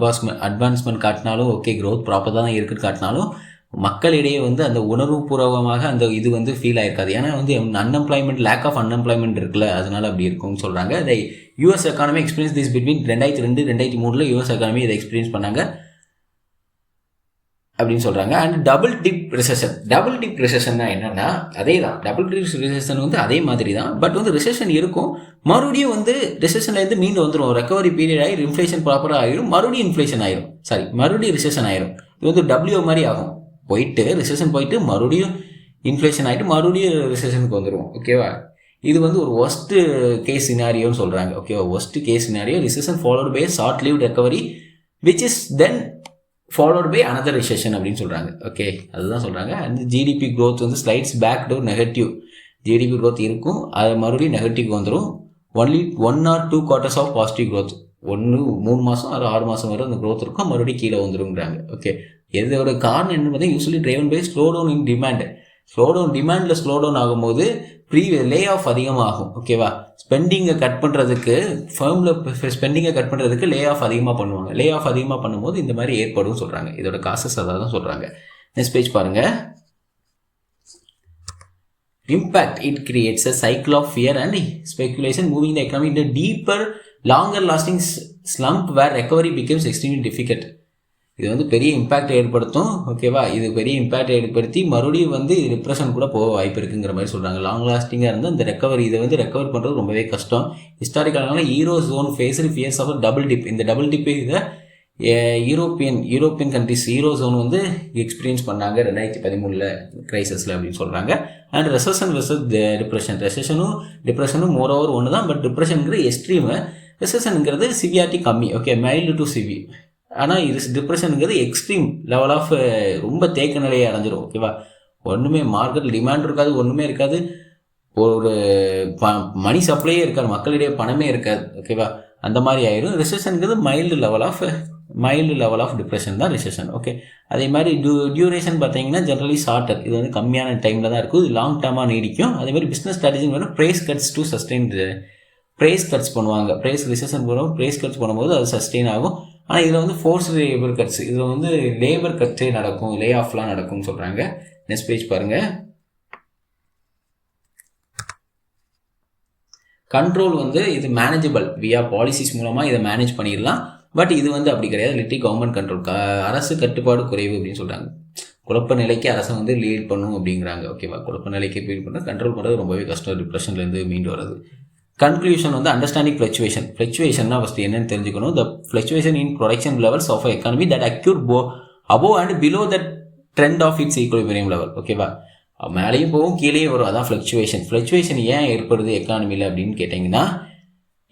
அட்வான்ஸ்மெண்ட் காட்டினாலும், ஓகே க்ரோத் ப்ராப்பராக தான் இருக்குன்னு காட்டினாலும், மக்களிடையே வந்து அந்த உணர்வுபூர்வமாக அந்த இது வந்து ஃபீல் ஆயிருக்காது. ஏன்னா வந்து அன்எம்ப்ளாய்மெண்ட், லேக் ஆஃப் அன்எம்ப்ளாய்மெண்ட் இருக்குல்ல, அதனால அப்படி இருக்கும்னு சொல்கிறாங்க. அதை US economy experience this between 2002 2003 US economy இதை எக்ஸ்பீரியன்ஸ் பண்ணாங்க அப்படின்னு சொல்கிறாங்க. அண்ட் டபுள் டிப் ரிசெஷன் என்னன்னா அதே தான். டபுள் டிப் ரிசெஷன் வந்து அதே மாதிரி தான். பட் வந்து ரிசெஷன் இருக்கும், மறுபடியும் வந்து ரிசெஷன்லேருந்து மீண்டு வந்துடும். ரெக்கவரி பீரியட் ஆகி இன்ஃப்ளேஷன் ப்ராப்பராக ஆகிடும், மறுபடியும் இன்ஃப்ளேஷன் ஆயிரும், மறுபடியும் ரிசெஷன் ஆயிரும். இது வந்து டபிள்யூ மாதிரி ஆகும். போயிட்டு ரிசெஷன் போயிட்டு மறுபடியும் இன்ஃப்ளேஷன் ஆகிட்டு மறுபடியும் ரிசெஷனுக்கு வந்துடும். ஓகேவா? இது வந்து ஒரு ஒஸ்ட் கேஸ் சினாரியோன்னு சொல்கிறாங்க. ஓகேவா? Worst case scenario, recession followed by short lived recovery which is then followed by another recession அப்படின்னு சொல்கிறாங்க. ஓகே, அதுதான் சொல்கிறாங்க. அந்த ஜிடிபி க்ரோத் வந்து slides back to negative. GDP growth இருக்கும், அது மறுபடியும் நெகட்டிவ் வந்துடும். Only 1 or 2 quarters of positive growth. 3 மாதம் 6 மாதம் வரை அந்த க்ரோத் இருக்கும், மறுபடியும் கீழே வந்துருங்கிறாங்க. ஓகே, இதோட காரணம் என்னன்னு பார்த்தா usually driven by slow down in demand. டிமாண்டில் ஸ்லோ டவுன் ஆகும்போது லே ஆஃப் அதிகமாகும். ஓகேவா? ஸ்பெண்டிங்கை கட் பண்ணுறதுக்கு, ஃபர்மில் ஸ்பெண்டிங்கை கட் பண்ணுறதுக்கு லே ஆஃப் அதிகமாக பண்ணுவாங்க. லே ஆஃப் அதிகமாக பண்ணும்போது இந்த மாதிரி ஏற்படும் சொல்கிறாங்க. இதோட காசஸ் அதாவது தான் சொல்கிறாங்க. நெக்ஸ்ட் பேஜ் பாருங்கள். Impact it creates a cycle of fear and speculation moving the economy in deeper longer lasting slump where recovery becomes extremely difficult. இது வந்து பெரிய இம்பேக்ட் ஏற்படுத்தும். ஓகேவா? இது பெரிய இம்பேக்ட் ஏற்படுத்தி மறுபடியும் வந்து டிப்ரெஷன் கூட போக வாய்ப்பு இருக்குங்கிற மாதிரி சொல்கிறாங்க. லாங் லாஸ்டிங்காக இருந்தால் இந்த இதை வந்து ரெக்கவர் பண்ணுறது ரொம்பவே கஷ்டம். ஹிஸ்டாரிக்கலான euro zone faced fears of double dip. இந்த டபுள் டிப் இதை யூரோப்பியன் கண்ட்ரிஸ் ஈரோ ஜோன் வந்து எக்ஸ்பீரியன்ஸ் பண்ணாங்க 2013 கிரைசஸில் அப்படின்னு சொல்கிறாங்க. And recession versus depression. டிப்ரெஷனும் மோர் ஓவர் ஒன்று தான். பட் டிப்ரெஷனுங்கிறது எக்ஸ்ட்ரீமு, ரெசஷனுங்கிறது சிவியாரிட்டி கம்மி. Okay, mild to severe. ஆனால் இது டிப்ரெஷனுங்கிறது எக்ஸ்ட்ரீம் லெவல் ஆஃப் ரொம்ப தேக்க நிலையை அடைஞ்சிடும். ஓகேவா? ஒன்றுமே மார்க்கெட்டில் டிமாண்ட் இருக்காது, ஒன்றுமே இருக்காது, ஒரு மணி சப்ளையே இருக்காது, மக்களிடையே பணமே இருக்காது. ஓகேவா? அந்த மாதிரி ஆயிடும். ரிசெஷனுங்கிறது மைல்டு லெவல் ஆஃப் டிப்ரெஷன் தான் ரிசெஷன். ஓகே, அதே மாதிரி டியூரேஷன் பார்த்தீங்கன்னா ஜென்ரலி ஷார்ட்டர். இது வந்து கம்மியான டைமில் தான் இருக்கும், இது லாங் டேர்மாக நீடிக்கும். அதே மாதிரி பிஸ்னஸ் ஸ்ட்ராட்டஜின்னு வேணும் price cuts to sustain. Price cuts பண்ணுவாங்க. ரிசெஷன் போடுவோம், ப்ரைஸ் கட்ஸ் பண்ணும்போது அது சஸ்டெயின் ஆகும். ஆனால் இதில் வந்து ஃபோர்ஸ்டு லேபர் கட்ஸ், இதில் வந்து லேபர் கட்டே நடக்கும், லே ஆஃப்லாம் நடக்கும்னு சொல்கிறாங்க. நெக்ஸ்ட் பேஜ் பாருங்கள். கண்ட்ரோல் வந்து இது மேனேஜபிள் வியா பாலிசிஸ் மூலமாக இதை மேனேஜ் பண்ணிடலாம். பட் இது வந்து அப்படி கிடையாது, லிட்டி கவர்மெண்ட் கண்ட்ரோல், அரசு கட்டுப்பாடு குறைவு அப்படின்னு சொல்கிறாங்க. குழப்ப நிலைக்கு அரசை வந்து லீட் பண்ணும் அப்படிங்கிறாங்க. ஓகேவா? குழப்ப நிலைக்கு லீட் பண்ண கண்ட்ரோல் பண்ணுறது ரொம்பவே கஷ்டம், டிப்ரெஷன்லேருந்து மீண்டு வர்றது. கன்க்ளூஷன் வந்து அண்டர்ஸ்டாண்டிங் ஃப்ளக்சுவேஷன்னா ஃபஸ்ட்டு என்னன்னு தெரிஞ்சுக்கணும். The fluctuation in production levels of economy that occur above and below the trend of its equilibrium level. ஓகேவா? மேலேயும் போகும், கீழேயும் வரும், அதான் ஃப்ளக்சுவேஷன் ஏன் ஏற்படுது எக்கானமியில் அப்படின்னு கேட்டிங்கன்னா,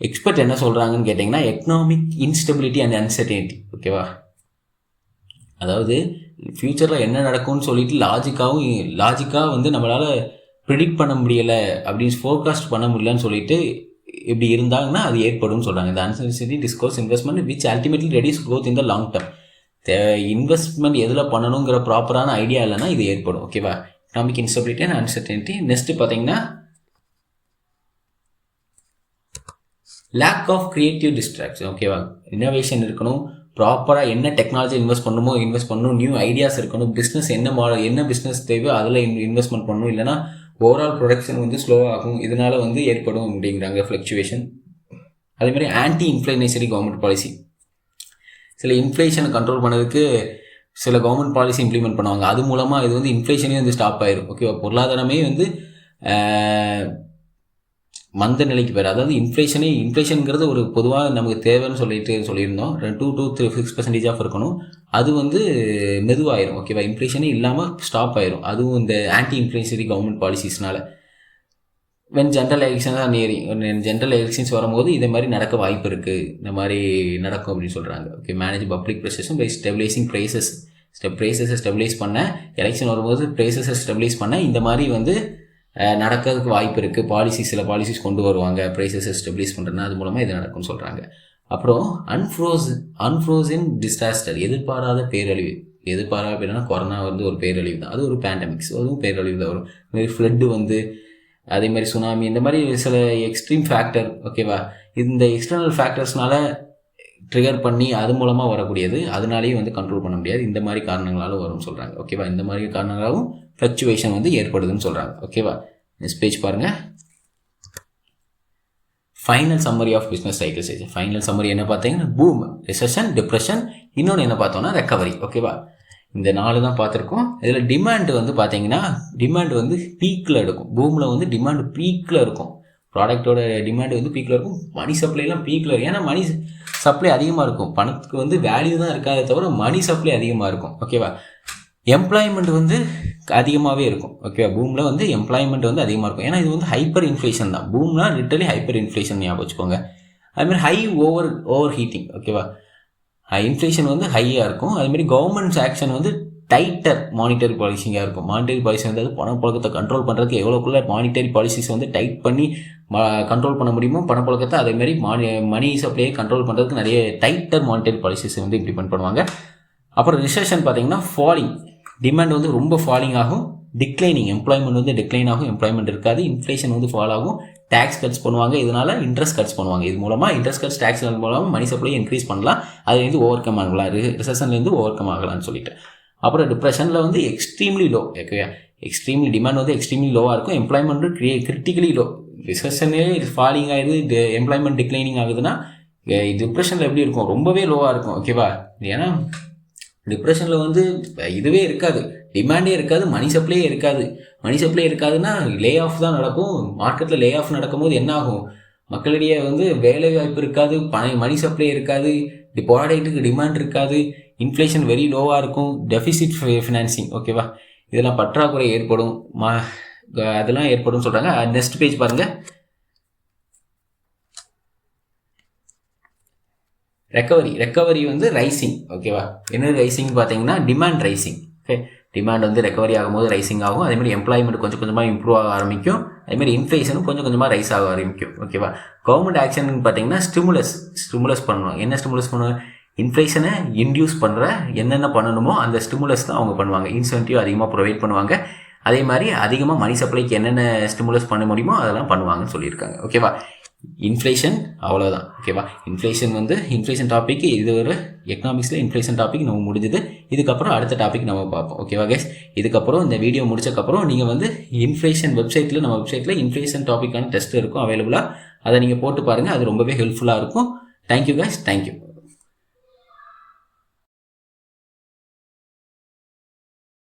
எக்ஸ்பர்ட் என்ன சொல்கிறாங்கன்னு கேட்டிங்கன்னா, எக்கனாமிக் இன்ஸ்டெபிலிட்டி அண்ட் அன்சர்டனிட்டி. ஓகேவா? அதாவது ஃப்யூச்சரில் என்ன நடக்கும்னு சொல்லிட்டு லாஜிக்காக வந்து நம்மளால் ப்ரிடிக்ட் பண்ண முடியலை, அப்படின்னு ஃபோர்காஸ்ட் பண்ண முடியலன்னு சொல்லிட்டு இப்படி இருந்தாங்கன்னா அது ஏற்படும் சொல்கிறாங்க. இந்த uncertainty discourse investment which ultimately reduce growth in the long term. Investment எதில் பண்ணணுங்கிற ப்ராப்பரான ஐடியா இல்லைன்னா இது ஏற்படும். ஓகேவா? Economic instability and uncertainty. Next பார்த்தீங்கன்னா லேக் ஆஃப் கிரியேட்டிவ் டிஸ்ட்ராக்ஷன். ஓகேவா? இன்னோவேஷன் இருக்கணும், ப்ராப்பராக என்ன டெக்னாலஜி இன்வெஸ்ட் பண்ணணும், நியூ ஐடியாஸ் இருக்கணும், பிஸ்னஸ் என்ன மாடல், என்ன பிஸ்னஸ் தேவையோ அதில் இன்வெஸ்ட்மெண்ட் பண்ணணும். இல்லைனா ஓவரால் ப்ரொடக்ஷன் வந்து ஸ்லோ ஆகும், இதனால் வந்து ஏற்படும் அப்படிங்கிறாங்க ஃப்ளக்சுவேஷன். அதேமாதிரி ஆன்டி இன்ஃப்ளேஷனரி கவர்மெண்ட் பாலிசி. சில இன்ஃப்ளேஷனை கண்ட்ரோல் பண்ணதுக்கு சில கவர்மெண்ட் பாலிசி இம்ப்ளிமெண்ட் பண்ணுவாங்க, அது மூலமாக இது வந்து இன்ஃப்ளேஷனே வந்து ஸ்டாப் ஆயிரும். ஓகேவா? பொருளாதாரமே வந்து மந்த நிலைக்கு போயிடும். அதாவது இன்ஃப்ளேஷனுங்கிறது ஒரு பொதுவாக நமக்கு தேவைன்னு சொல்லியிருந்தோம். 2 to 6% ஆஃப் இருக்கணும், அது வந்து மெதுவாயிரும். ஓகேவா? இன்ஃப்ளேஷனே இல்லாமல் ஸ்டாப் ஆயிரும், அதுவும் இந்த ஆன்டி இன்ஃப்ளேஷனரி கவர்மெண்ட் பாலிசிஸ்னால. வென் ஜென்ரல் எலெக்ஷன்ஸ் வரும்போது இதே மாதிரி நடக்க வாய்ப்பு இருக்குது, இந்த மாதிரி நடக்கும் அப்படின்னு சொல்கிறாங்க. ஓகே, மேனேஜ் பப்ளிக் ப்ரெஷர்ஸும் பை ஸ்டெபிலைசிங் ப்ரைஸஸை ஸ்டெபிலைஸ் பண்ண, எலெக்ஷன் வரும்போது ப்ரைஸஸை ஸ்டெபிலைஸ் பண்ண இந்த மாதிரி வந்து நடக்கிறதுக்கு வாய்ப்பு இருக்குது. சில பாலிசிஸ் கொண்டு வருவாங்க ப்ரைஸஸை ஸ்டெபிலைஸ் பண்ணுறதுனா, அது மூலமாக இது நடக்கும்னு சொல்கிறாங்க. அப்புறம் அன்ஃப்ரோசன் டிசாஸ்டர், எதிர்பாராத பேரழிவு. அப்படின்னா கொரோனா வந்து ஒரு பேரழிவு தான், அது ஒரு பேண்டமிக்ஸ், அதுவும் பேரழிவு தான் வரும். இந்த மாதிரி ஃப்ளட்டு வந்து, அதே மாதிரி சுனாமி, இந்த மாதிரி சில எக்ஸ்ட்ரீம் ஃபேக்டர். ஓகேவா? இந்த எக்ஸ்டர்னல் ஃபேக்டர்ஸ்னால ட்ரிகர் பண்ணி அது மூலமாக வரக்கூடியது. அதனாலேயும் வந்து கண்ட்ரோல் பண்ண முடியாது. இந்த மாதிரி காரணங்களாலும் வரும்னு சொல்கிறாங்க. ஓகேவா? இந்த மாதிரி காரணங்களாகவும் ஃப்ளக்சுவேஷன் வந்து ஏற்படுதுன்னு சொல்கிறாங்க. ஓகேவா? நெக்ஸ்ட் பேஜ் பாருங்கள். Final summary of business cycle stage. Final summary என்ன பார்த்தீங்கன்னா பூம், ரிசெஷன், டிப்ரெஷன், இன்னொன்று என்ன பார்த்தோம்னா ரெக்கவரி. ஓகேவா? இந்த 4 தான் பார்த்துருக்கோம். இதில் டிமாண்ட் வந்து பார்த்தீங்கன்னா டிமாண்ட் வந்து பீக்கில் இருக்கும். பூமில் வந்து டிமாண்ட் பீக்கில் இருக்கும். ப்ராடக்டோட டிமாண்ட் வந்து பீக்கில் இருக்கும். மணி சப்ளைலாம் பீக்கில் இருக்கும். ஏன்னா மணி சப்ளை அதிகமாக இருக்கும். பணத்துக்கு வந்து வேல்யூ தான் இருக்காதே தவிர மணி சப்ளை அதிகமாக இருக்கும். ஓகேவா? எம்ப்ளாய்மெண்ட் வந்து அதிகமாகவே இருக்கும். ஓகேவா? பூமில் வந்து எம்ப்ளாய்மெண்ட் வந்து அதிகமாக இருக்கும். ஏன்னா இது வந்து ஹைப்பர் இன்ஃப்ளேஷன் தான். பூம்னா லிட்டரலி ஹைப்பர் இன்ஃப்ளேஷன் ஞாபகம் வச்சுக்கோங்க. அதுமாதிரி ஹை ஓவர் ஹீட்டிங். ஓகேவா? இன்ஃப்ளேஷன் வந்து ஹையாக இருக்கும். அதுமாரி கவர்மெண்ட்ஸ் ஆக்ஷன் வந்து டைட்டர் மானிட்டரி பாலிசிங்காக இருக்கும். மானிட்டரி பாலிசி வந்து பணப்புழக்கத்தை கண்ட்ரோல் பண்ணுறதுக்கு எவ்வளோக்குள்ள மானிட்டரி பாலிசிஸ் வந்து டைட் பண்ணி கண்ட்ரோல் பண்ண முடியுமோ பணப்புழக்கத்தை, அதேமாதிரி மணி சப்ளையை கண்ட்ரோல் பண்ணுறதுக்கு நிறைய டைட்டர் மானிட்டரி பாலிசிஸ் வந்து இம்ப்ளிமெண்ட் பண்ணுவாங்க. அப்புறம் ரிசெஷன் பார்த்தீங்கன்னா ஃபாலிங், டிமாண்ட் வந்து ரொம்ப ஃபாலிங் ஆகும். டிக்ளைனிங், எம்ப்ளாய்மெண்ட் வந்து டிக்ளைன் ஆகும், எம்ப்ளாய்மெண்ட் இருக்காது. இன்ஃப்ளேஷன் வந்து ஃபால் ஆகும். டேக்ஸ் கட்ஸ் பண்ணுவாங்க. இதனால் இன்ட்ரெஸ்ட் கட்ஸ் பண்ணுவாங்க. இது மூலமாக இன்ட்ரெஸ்ட் கட்ஸ், டேக்ஸ் மூலமாக மணி சப்ளை இன்க்ரீஸ் பண்ணலாம். அதுலேருந்து ஓவர் கம் ஆகலாம். ரிசெஷன்லேருந்து ஓவர் கம் ஆகலாம்னு சொல்லிட்டு. அப்புறம் டிப்ரெஷனில் வந்து extremely low. Okay, extremely demand வந்து எக்ஸ்ட்ரீம்லி லோவாக இருக்கும். Employment critically low. ரிசெஷனே ஃபாலிங் ஆகுது, எம்ப்ளாய்மெண்ட் டிக்ளைனிங் ஆகுதுன்னா டிப்ரெஷனில் எப்படி இருக்கும்? ரொம்பவே லோவாக இருக்கும். ஓகேவா? ஏன்னா டிப்ரெஷனில் வந்து இதுவே இருக்காது, டிமாண்டே இருக்காது, மணி சப்ளையே இருக்காது. மணி சப்ளை இருக்காதுன்னா லே ஆஃப் தான் நடக்கும். மார்க்கெட்டில் லே ஆஃப் நடக்கும்போது என்ன ஆகும்? மக்களிடையே வந்து வேலை வாய்ப்பு இருக்காது, மணி சப்ளை இருக்காது, ப்ராடக்ட்டுக்கு டிமாண்ட் இருக்காது, இன்ஃப்ளேஷன் வெரி லோவாக இருக்கும், டெஃபிசிட் ஃபினான்சிங். ஓகேவா? இதெல்லாம் பற்றாக்குறை ஏற்படும், அதெல்லாம் ஏற்படும் சொல்கிறாங்க. நெக்ஸ்ட் பேஜ் பாருங்கள். ரெக்கவரி வந்து ரைசிங். ஓகேவா? என்ன ரைசிங் பார்த்தீங்கன்னா டிமாண்ட் ரைசிங். ஓகே, டிமாண்ட் வந்து ரெக்கவரி ஆகும்போது ரைசிங் ஆகும். அதேமாதிரி எம்ப்ளாய்மெண்ட் கொஞ்சம் கொஞ்சமாக இம்ப்ரூவ் ஆக ஆரம்பிக்கும். அதேமாதிரி இன்ஃப்ளேஷனும் கொஞ்சம் கொஞ்சமாக ரைஸ் ஆக ஆரம்பிக்கும். ஓகேவா? கவர்மெண்ட் ஆக்ஷன் பார்த்தீங்கன்னா ஸ்டிமுலஸ் பண்ணணும். என்ன ஸ்டிமுலஸ் பண்ணுவாங்க? இன்ஃப்ளேஷனை இன்டியூஸ் பண்ணுற என்னென்ன பண்ணணுமோ அந்த ஸ்டிமுலஸ் தான் அவங்க பண்ணுவாங்க. இன்சென்டிவ் அதிகமாக ப்ரொவைட் பண்ணுவாங்க. அதே மாதிரி அதிகமாக மணி சப்ளைக்கு என்னென்ன ஸ்டிமுலஸ் பண்ண முடியுமோ அதெல்லாம் பண்ணுவாங்கன்னு சொல்லியிருக்காங்க. ஓகேவா? இன்ஃப்ளேஷன் அவ்வளோதான். ஓகேவா? இன்ஃப்ளேஷன் டாபிக் இது ஒரு எக்கனாமிக்ஸில் இன்ஃப்ளேஷன் டாபிக் நம்ம முடிஞ்சது. இதுக்கப்புறம் அடுத்த டாபிக் நம்ம பார்ப்போம். ஓகேவா கைஸ்? இதுக்கப்புறம் இந்த வீடியோ முடிச்சக்கப்புறம் நீங்கள் வந்து இன்ஃப்ளேஷன் நம்ம வெப்சைட்டில் இன்ஃப்ளேஷன் டாப்பிக்கான டெஸ்ட் இருக்கும் அவைலபிளாக. அதை நீங்கள் போட்டு பாருங்கள். அது ரொம்பவே ஹெல்ப்ஃபுல்லாக இருக்கும். Thank you guys, thank you.